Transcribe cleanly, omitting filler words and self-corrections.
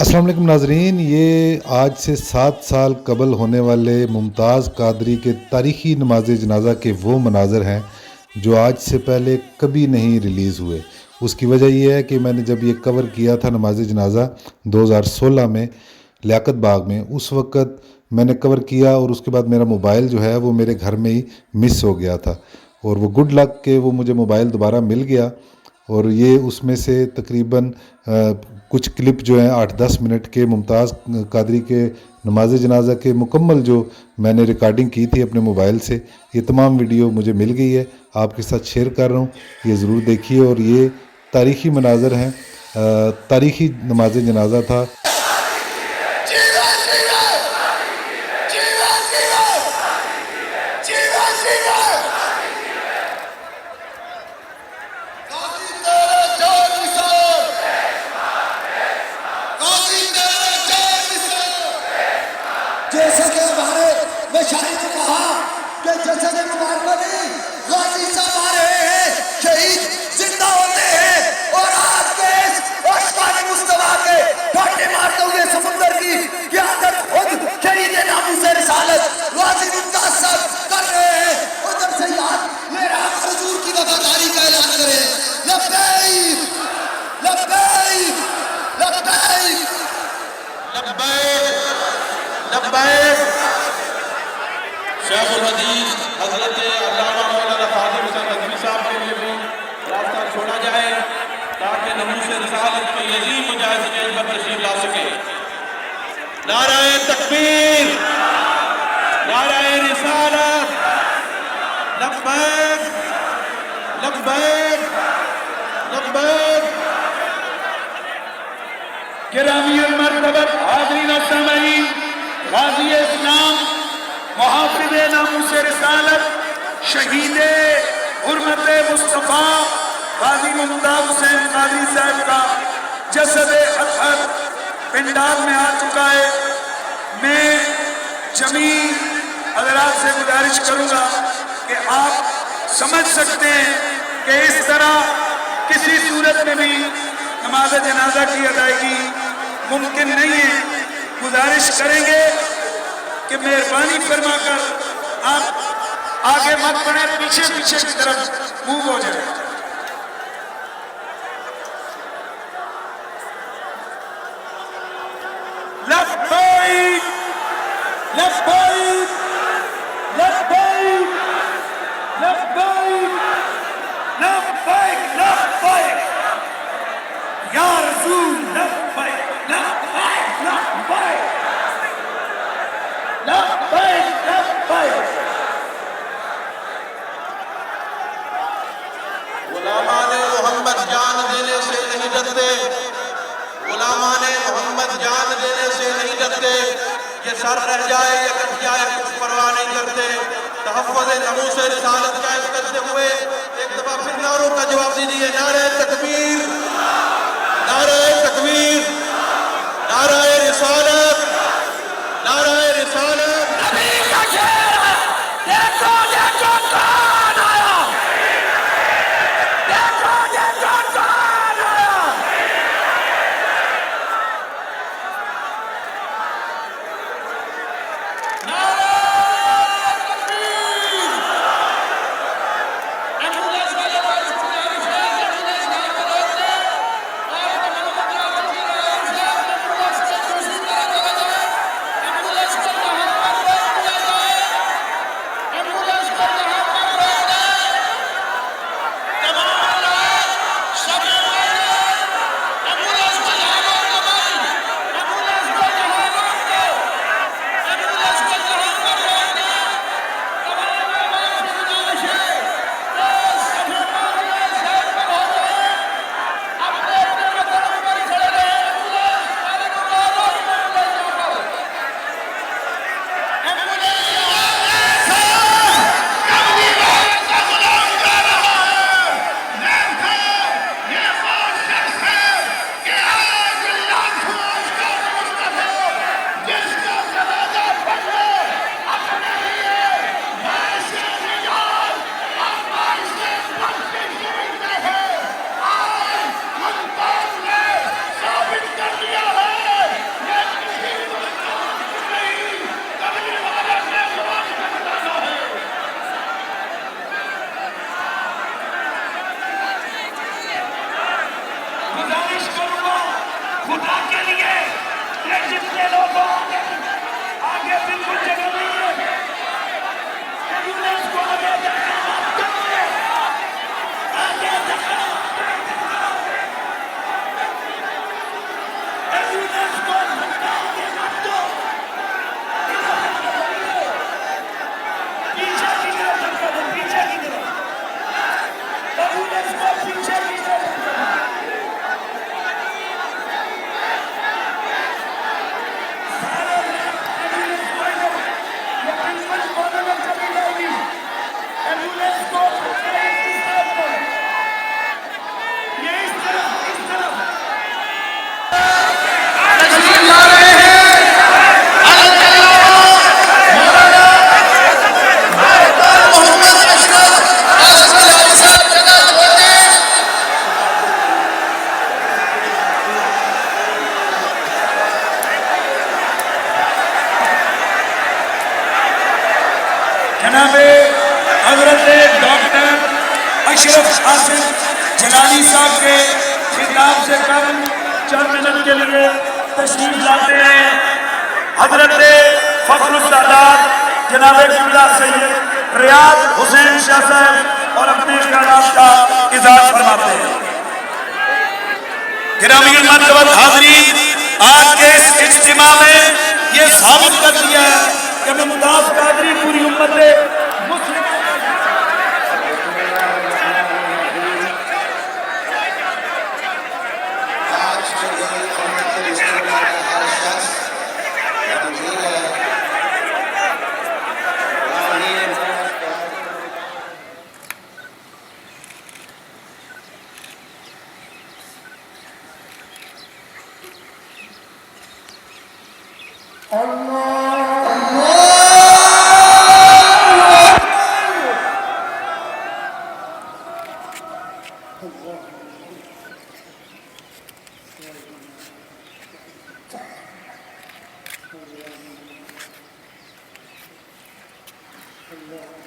अस्सलाम वालेकुम नाजरीन, ये आज से 7 साल कबल होने वाले मुमताज़ कादरी के तारीख़ी नमाज जनाजा के वो मनाज़र हैं जो आज से पहले कभी नहीं रिलीज़ हुए। उसकी वजह यह है कि मैंने जब ये कवर किया था नमाज जनाजा 2016 में लियाकत बाग में, उस वक़्त मैंने कवर किया और उसके बाद मेरा मोबाइल जो है वो मेरे घर में ही मिस हो गया था और वो गुड लक के वो मुझे मोबाइल दोबारा मिल गया। और ये उसमें से तकरीबन कुछ क्लिप जो हैं 8-10 मिनट के मुमताज़ कादरी के नमाज जनाजा के मुकम्मल जो मैंने रिकॉर्डिंग की थी अपने मोबाइल से, ये तमाम वीडियो मुझे मिल गई है, आपके साथ शेयर कर रहा हूँ। ये ज़रूर देखिए और ये तारीख़ी मनाज़र हैं, तारीख़ी नमाज जनाजा था। जैसा कि हमारे में शायद ने कहा कि जैसे ने मुबारक नहीं गाजी साहब आ रहे हैं, शहीद जिंदा होते हैं और आज के इस आसमानी मुस्तफा के फाटे मारते हुए समुंदर की क़यादत खुद शहीद नामूस रिसालत गाजी मुमताज साहब कर रहे हैं। उधर से याद मेरा हुजूर की वफादारी का ऐलान करें। लब्बैक लब्बैक लब्बैक लब्बैक। शेखुल हदीस हजरत अल्लामा मौलाना क़ादिर हुसैन नदवी साहब के लिए भी रास्ता छोड़ा जाए ताकि नमूस रिसालत के यजीम मुजाहिद स्टेज पर तशरीफ ला सके। नाराए तकबीर, नाराए रिसालत, लब्बैक लब्बैक लब्बैक। गिरामीउल मर्तबत हाज़रीन व सामईन, गाज़ी इस्लाम, मुहाफ़िज़ नामूस रिसालत, शहीद हुर्मत मुस्तफ़ा गाज़ी मुमताज़ हुसैन कादरी साहब का जसद अतहर पिंडाल में आ चुका है। मैं जमी हज़रात से गुजारिश करूँगा कि आप समझ सकते हैं कि इस तरह किसी सूरत में भी नमाज जनाजा की अदायगी मुमकिन नहीं है। गुजारिश करेंगे कि मेहरबानी फरमाकर आप आगे मत बढ़े, पीछे पीछे की तरफ मूव हो जाए। लब्बैक लब्बैक लब्बैक लब्बैक लब्बैक लब्बैक या रसूल लब्बैक लब्बैक लब्बैक लब्बैक लब्बैक। गुलामाने मोहम्मद जान देने से नहीं डरते, गुलामाने मोहम्मद जान देने से नहीं डरते। ये सर रह जाए या कट जाए कुछ परवाह नहीं करते। तहफ़्फ़ुज़ नमूस रिसालत कायम करते हुए एक दफा फिर नारों का जवाब दीजिए। नारे तकबीर, नारे तकबीर, नारे रिसालत, नारे रिसालत। नबी का शेर है, देखो देखो कौन आया, देखो देखो कौन आया। नारे तकबीर। एम्बुलेंस वाले भाई गुजारिश है, एम्बुलेंस गाड़ी को रोक दे और जनाब हजरत डॉक्टर अशरफ आसिफ जलाली साहब के खिताब से कम चंद मिनट के लिए तशरीफ लाते हैं हजरत फखरुस्सादात जनाब किबला सैयद रियाद हुसैन शाह साहब और अपने ख्यालात का इज़हार फरमाते हैं। गिरामी मर्तबत हाज़रीन, आज के इस इज्तिमा में ये साबित कर दिया है कि मुमताज कादरी पूरी उम्मत मुस्लिम Allah.